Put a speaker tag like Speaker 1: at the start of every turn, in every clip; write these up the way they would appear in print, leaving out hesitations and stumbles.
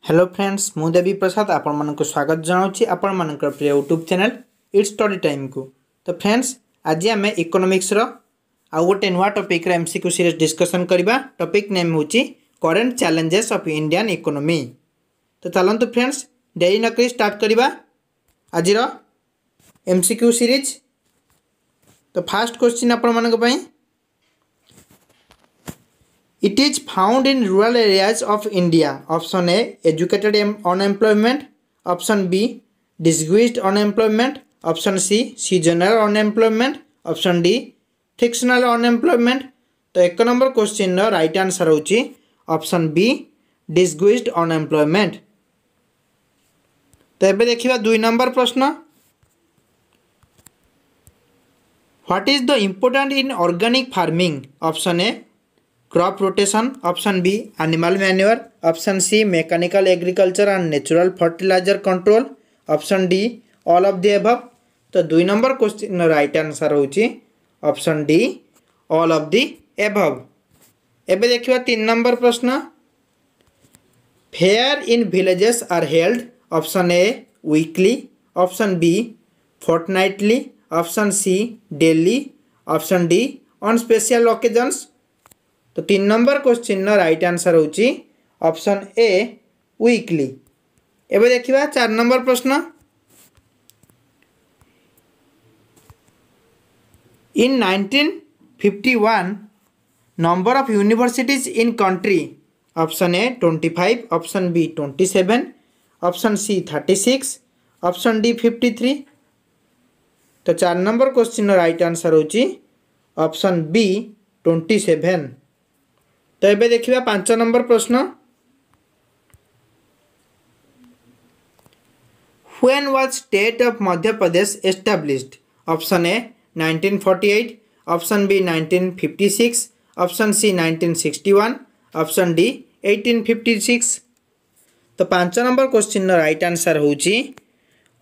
Speaker 1: Hello friends मु देवी प्रसाद आपण मानक स्वागत जनाऊँगी आपण मानक प्रिय YouTube channel it's study time को। तो फ्रेंड्स आज आम इकोनॉमिक्स आउ गोटे नुआ टॉपिक एमसीक्यू सीरीज डिस्कशन करबा। टॉपिक नेम होची current challenges of Indian economy. तो चलंतु फ्रेंड्स देरी न करी स्टार्ट करबा आज एमसीक्यू सीरीज। तो फर्स्ट क्वेश्चन आपण मानक पई, it is found in rural areas of India. Option A educated unemployment, option B disguised unemployment, option C seasonal unemployment, option D frictional unemployment। तो एक नंबर क्वेश्चन राइट आंसर होची option B disguised unemployment। तो एबे देखिबा दुई number प्रश्न, what is the important in organic farming? Option A crop rotation, option B animal manure, option C mechanical agriculture and natural fertilizer control, option D all of the above. तो दुई number question right answer होची option D all of the above. एबे देखिबा तीन number प्रश्न, fair in villages are held. Option A weekly, option B fortnightly, option C daily, option D on special occasions. तो तीन number question right answer होची option A weekly. एबे देखिबा चार नंबर प्रश्न, in 1951 number of universities in country. Option A 25, option B 27, option C 36, option D 53। तो चार number question right answer होची ऑप्शन बी 27। तो एबे देखिबा पांच नंबर प्रश्न, when was state of Madhya Pradesh established? Option A 1948, option B 1956, option C 1961, option D 1856। तो पांच नंबर क्वेश्चन राइट आंसर होची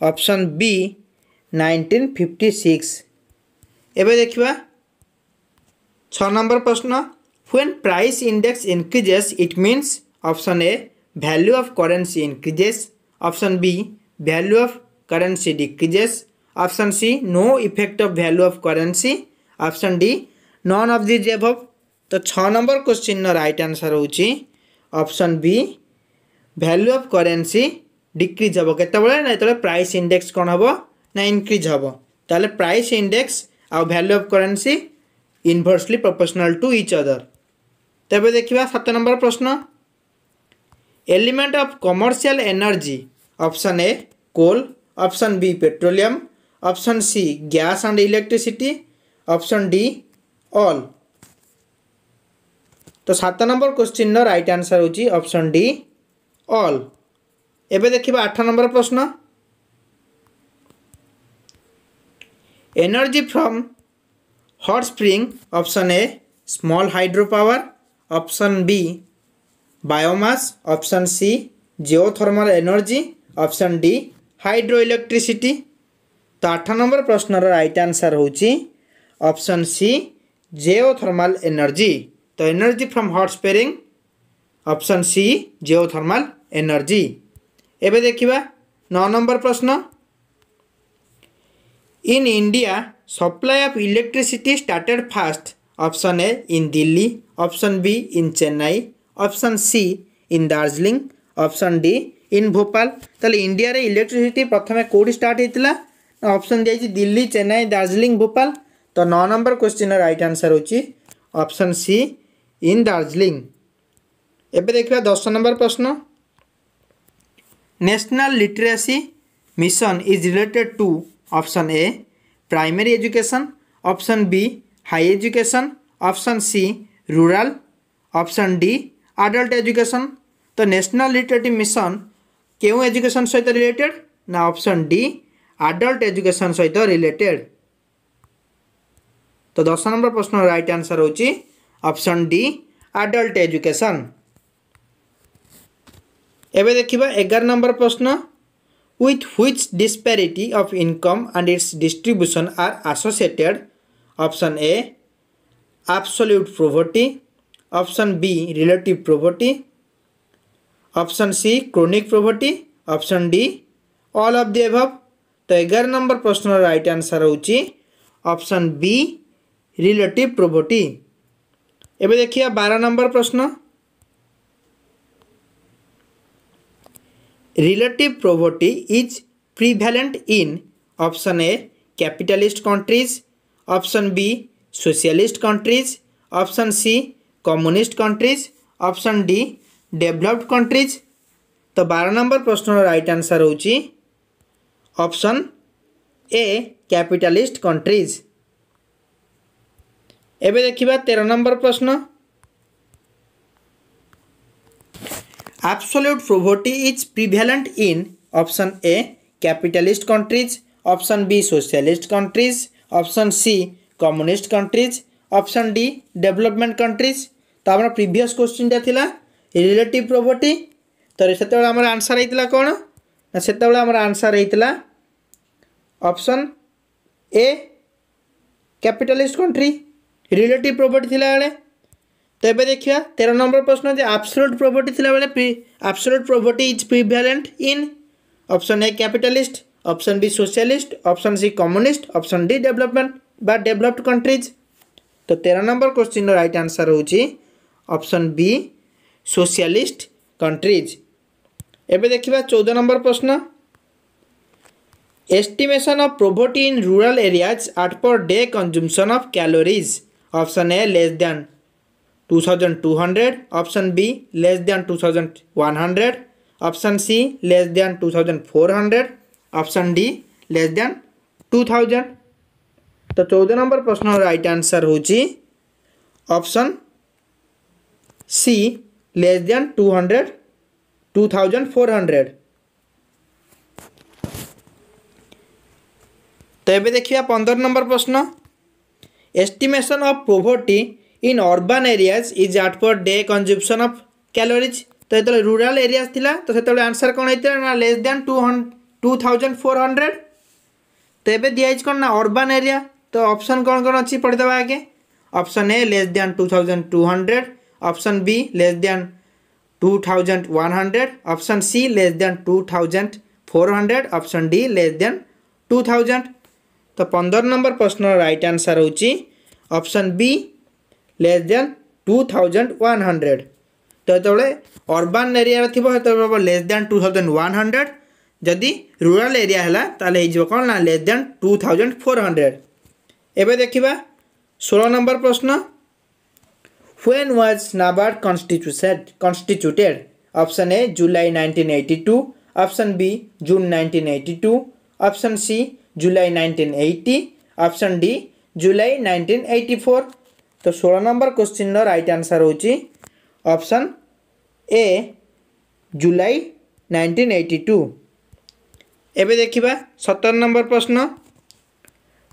Speaker 1: ऑप्शन बी 1956। एबे देखिबा छ नंबर प्रश्न, when price index increases it means? option A value of currency increases, option B value of currency decreases, option C no effect of value of currency, option D none of these above। तो छ number question right answer होची option B value of currency decreases हम केतबेले ना तो price index कौन हम ना इनक्रीज हम, ताले प्राइस इंडेक्स आ value of currency inversely proportional to each other. तबे देखिबा सात नंबर प्रश्न, element of commercial energy. Option A coal, option B petroleum, option C gas and electricity, option D all. तो सात नंबर क्वेश्चन राइट आंसर होची option D all. एबे देखिबा आठ नंबर प्रश्न, energy from hot spring. Option A small hydro power, option B biomass, option C geothermal energy, option D hydro electricity. तो आठ number प्रश्न राइट आंसर होची option C geothermal energy. तो energy from hot spring option C geothermal energy. एबे देखिबा नौ number प्रश्न, in India supply of electricity started fast. Option A in Delhi, option B in Chennai, option C in Darjeeling, option D in Bhopal. ताले India रे electricity प्रथमे कोडी start हेतिला? Option दिया दिल्ली, चेन्नई, दार्जिलिंग, भोपाल। तो नौ नंबर क्वेश्चन राइट आंसर होची ऑप्शन सी इन दार्जिलिंग। एबे देखिबा 10 नंबर प्रश्न, National Literacy Mission is related to. Option A primary education, option B high education, option C rural, option D adult education. तो National Literacy Mission क्यों education सहित related ना option D adult education सहित related. तो 10 number प्रश्न right answer होची option D adult education. एबे देखिबा 11 नंबर प्रश्न, with which disparity of income and its distribution are associated? Option A absolute poverty, option B relative poverty, option C chronic property, option D all of the above. तो 11 number प्रश्न right answer होची option B relative property. एबे देखिए 12 number प्रश्न relative property is prevalent in option A capitalist countries, option B socialist countries, option C communist countries, option D developed countries. तो 12 number प्रश्न right answer होची option A capitalist countries. एबे देखिबा 13 number प्रश्न absolute property is prevalent in option A capitalist countries, option B socialist countries, option C communist countries, option D development countries. तो आम previous question थिला relative property. तो से answer होता कौन ना से आंसर होता option A capitalist country relative property थिला बेले। तो ये देखिए 13 नंबर प्रश्न जो एब्सोल्यूट प्रोपर्टी थिला बेले absolute property is prevalent in option A capitalist, option B socialist, option C communist, option D development बा डेवलप्ड कंट्रीज। तो 13 नंबर क्वेश्चन राइट आंसर होची ऑप्शन बी सोशलिस्ट कंट्रीज। एबे देखिबा 14 नंबर प्रश्न estimation of property in rural areas at per day consumption of calories. Option A less than 2200, option B less than 2100, option C less than 2400, option D less than 2000। तो 14 number प्रश्न right answer होची option C less than 200 2400। तो ये देखिए 15 number प्रश्न estimation of property in urban areas is at per day consumption of calories. तो ये rural areas थिला तो से आंसर कौन होता ना लेस देन 2400। तो ये दिखाई कौन ना अर्बन एरिया। तो ऑप्शन कौन कौन अच्छी पढ़ी दबा आगे option A less than 2200, option B less than 2100, option C less than 2400, option D less than 2000। तो 15 नंबर प्रश्न राइट आंसर होची ऑप्शन बी लेस देन 2100। तो जो अर्बन एरिया थो लेस देन 2100 जदि रूरल एरिया है ताले कौन ना लेस देन 2400। एबे देखिबा 16 नंबर प्रश्न when was NABARD constituted. Option A July 1982, option B June 1982, option C July 1980, option D July 1984। तो 16 नंबर क्वेश्चन राइट आंसर होची ऑप्शन ए जुलाई 1982। एबे देखिबा 17 नंबर प्रश्न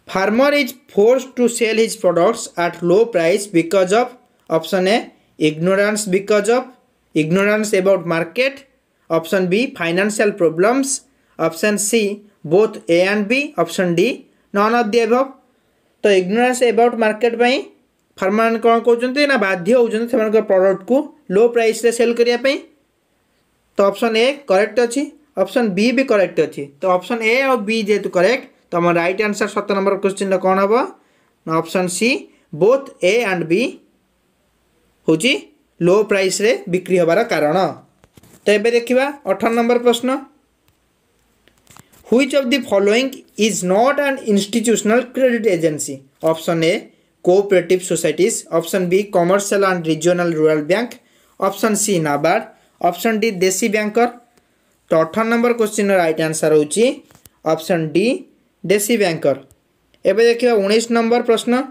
Speaker 1: farmer is force to sell his products at low price because of option A ignorance about market, option B financial problems, option C both A and B, option D none of the above. तो ignorance about market पाई farmer कौन कहते ना बाध्य होती product को लो price रे cell करने। तो ऑप्शन ए करेक्ट अच्छी, ऑप्शन बी भी करेक्ट अच्छी। तो ऑप्शन ए और बी जेहेतु करेक्ट तो हम राइट आंसर 17 नंबर क्वेश्चन कौन हम ना option C both A and B हूँ लो प्राइस रे बिक्री होबार कारण। तो ये देखा 18 नंबर प्रश्न which of the following is not an institutional credit agency. Option A cooperative societies, option B commercial and regional rural bank, option C NABARD, option D desi banker. तो 18 नंबर क्वेश्चन राइट आंसर होची option D desi banker. एबे देखिए 19 number प्रश्न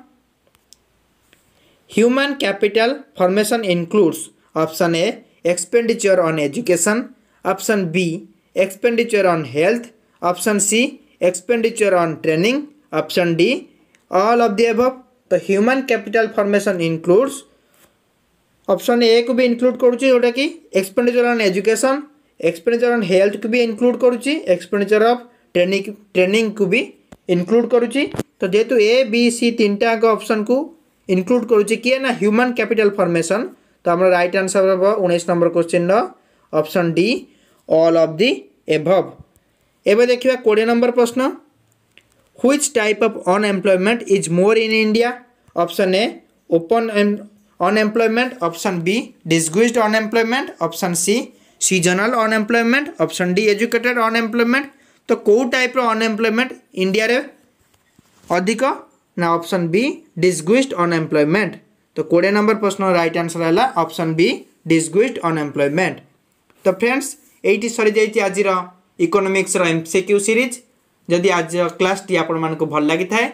Speaker 1: human capital formation includes. Option A expenditure on education, option B expenditure on health, option C expenditure on training, option D all of the above. तो human capital formation includes option A को भी include करुच्ची जोटा कि expenditure on education, expenditure on health को भी include करुच्ची, expenditure of training को भी इंक्लूड करुच्ची। तो जेहेतु ए बी सी तीनटा ऑप्शन को इंक्लूड करुच्ची किए ना ह्यूमन कैपिटल फॉर्मेशन। तो हमारा राइट आंसर हम 19 number question option D all of the above. एबे देखिबा 20 नंबर प्रश्न, which type of unemployment is more in India? Option A open unemployment, option B disguised unemployment, option C seasonal unemployment, option D educated unemployment. तो कौ type रो unemployment India रे अधिक ना option B disguised unemployment. तो 20 number प्रश्न right answer है option B disguised unemployment. तो friends eighty सरी जाइए आज इकोनॉमिक्स रो एमसीक्यू सीरीज। जदि आज क्लास टी आपण मानको भल लागि थाए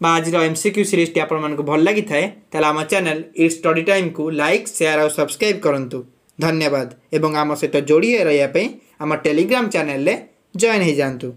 Speaker 1: बा आज एमसीक्यू सीरीज टी आपण मानको भल लागि थाए ताले आम चैनल इट्स स्टडी टाइम को लाइक शेयर और सब्सक्राइब करंतु। धन्यवाद एवं आम सहित जोड़ी रहिया पे आम टेलीग्राम चैनल ले जॉइन हो जांतु।